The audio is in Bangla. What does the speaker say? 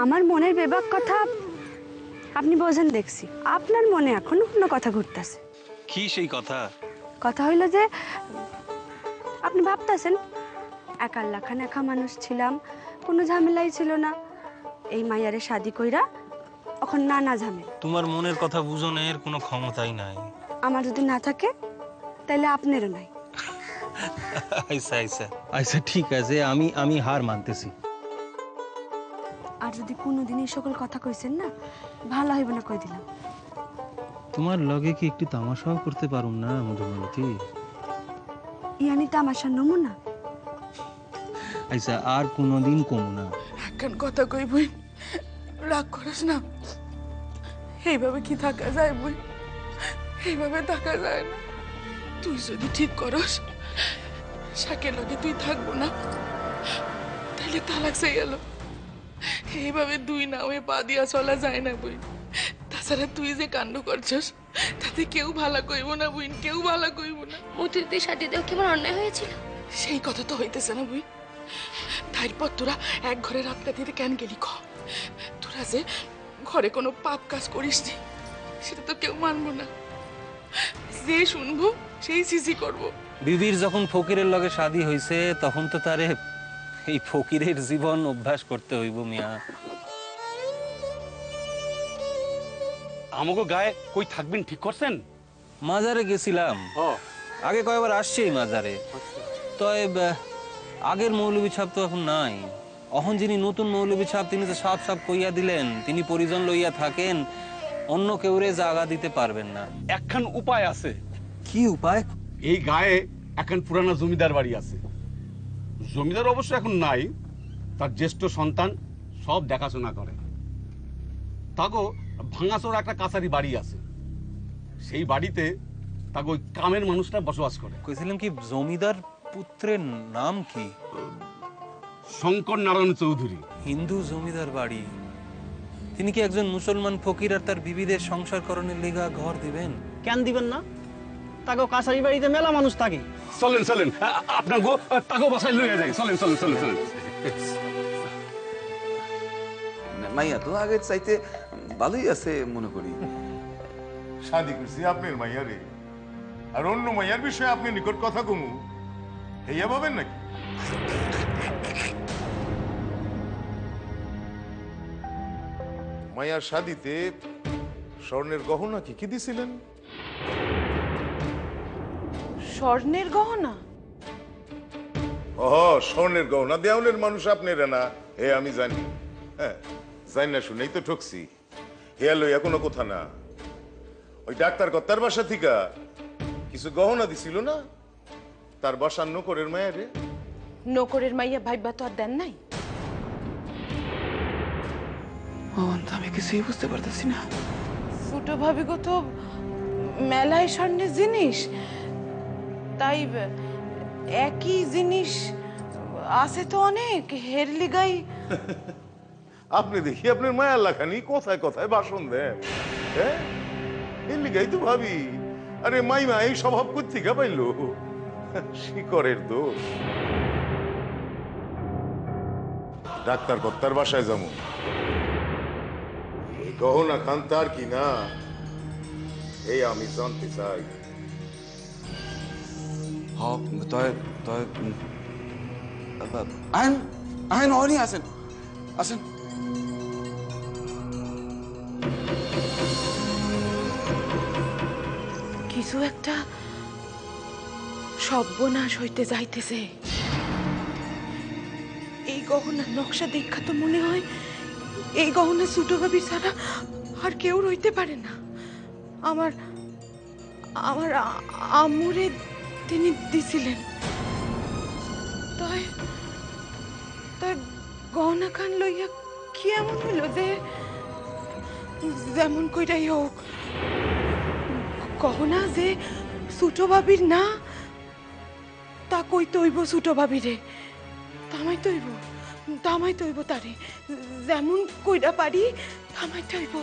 আমার মনের বেবাক কথা আপনি বোঝেন দেখছি, আপনার মনে এখনো অন্য কথা ঘুরতেছে। কি সেই কথা? কথা হইল যে আপনি ভাবতেছেন একা লাখান একা মানুষ ছিলাম, কোনো ঝামেলাই ছিল না, এই মাইয়ারে শাদি কইরা এখন নানা ঝামেলা। তোমার মনের কথা বুঝনের কোনো ক্ষমতাই নাই। আমার যদি না থাকে তাহলে আপনারও নাই। আচ্ছা আচ্ছা আচ্ছা ঠিক আছে, আমি হার মানতেছি। আর যদি কোনোদিন এই সকল কথা কইছেন না, ভালো হইব না কই দিলাম। তোমার লগে কি একটু তামাশাও করতে পারুম না মধুমালতী? ইয়ানি তামাশা নমুনা। আচ্ছা আর কোনোদিন কম না। একখান কথা কই বই, রাগ করিস না। এইভাবে কি থাকা যায় বই? এইভাবে থাকা যায় না। তুই যদি ঠিক করস শাকের লগে তুই থাকবো না, তাহলে তালাক চাই গেল। এইভাবে দুই নামে পা দিয়া চলা যায় না বই। তাছাড়া তুই যে কাণ্ড করছস তাতে কেউ ভালো কইব না বইন, কেউ ভালো কইব না। অতীতে সাথে দেওয়া কেমন অন্যায় হয়েছিল? সেই কথা তো হইতেছে না বই। তারপর তোরা এক ঘরে রাত কাটিতে কেন গেলি খ? তোরা যে ঘরে কোনো পাপ কাজ করিস নি সেটা তো কেউ মানবো না। যে শুনবো সেই সিসি করবো। বিবির যখন ফকিরের লগে শাদী হইছে তখন তো তারে এই ফকিরের জীবন অভ্যাস করতে হইব মিয়া। আমাকে গায়ে কই থাকবেন ঠিক করছেন? মাজারে গেছিলাম, আগে কয়েকবার আসছি এই মাজারে। তবে আগের মৌলভী ছাপ তো এখন নাই। এখন যিনি নতুন মৌলভী ছাপ তিনি তো সাপ সাপ কইয়া দিলেন তিনি পরিজন লইয়া থাকেন, অন্য কেউরে জায়গা দিতে পারবেন না। একখান উপায় আছে। কি উপায়? এই গায়ে একখান পুরানা জমিদার বাড়ি আছে। জমিদার অবশ্য এখন নাই, তার জ্যেষ্ঠ সন্তান সব দেখাশোনা করে। তাগো ভাঙাচোরা একটা কাছারি বাড়ি আছে, সেই বাড়িতে তাগো ওই কামের মানুষটা বসবাস করে। কইছিলাম কি জমিদার পুত্রের নাম কি? শঙ্কর নারায়ণ চৌধুরী। হিন্দু জমিদার বাড়ি, তিনি কি একজন মুসলমান ফকির আর তার বিবিদের সংসার করণের লিগা ঘর দিবেন? কেন দিবেন না? তাকে কাছারি বাড়িতে মেলা মানুষ থাকে। চলেন চলেন আপনার গো তাগো বাসায় লইয়া যাই। চলেন চলেন চলেন চলেন। মাইয়া তো আগের চাইতে ভালোই আছে মনে করি। শাদি করছি আপনার মাইয়ারে, আর অন্য মাইয়ার বিষয়ে আপনি নিকট কথা কমু হেয়া পাবেন নাকি? মাইয়ার শাদিতে স্বর্ণের গহনা কি কি দিছিলেন? স্বর্ণের গহনা? স্বর্ণের গহনা দেওয়ানের মানুষ আপনারা না, হে আমি জানি। হ্যাঁ জানি না শুনেই তো ঠকছি। হেয়া লইয়া কোনো কথা না। ওই ডাক্তার কর্তার বাসা থেকে কিছু গহনা দিছিল না তার বাসার নকরের মায়েরে? নকরের মাইয়া ভাইবা তো আর দেন নাই? আমি কিছুই বুঝতে পারতেছি না। ছোট ভাবি গো তো মেলায় স্বর্ণের জিনিস, তাই একই জিনিস আছে তো অনেক, হের লিগাই। আপনি দেখি আপনার মায়ার লাখানি কথায় কথায় ভাষণ দেন। হ্যাঁ এর লিগাই তো ভাবি, আরে মাইমা এই স্বভাব কোত্থেকে পাইলো? শিকরের দোষ। ডাক্তার কর্তার বাসায় যাবো, গহনা খান তার কি না এই আমি জানতে চাই। আসেন আসেন। কিছু একটা সর্বনাশ হইতে যাইতেছে। এই গহনার নকশা দেখা তো মনে হয় এই গহনা ছোট ভাবি ছাড়া আর কেউ রইতে পারে না। আমার আমার আম্মুরে তিনি দিছিলেন। তাই তাই গহনা খান লইয়া কি এমন হইল যে যেমন কইরাই হোক গহনা যে ছোট ভাবির না তা কইতে হইব ছোট ভাবিরে। থামাইতে হইব তারে, যেমন কইরা পারি থামাইতে হইব।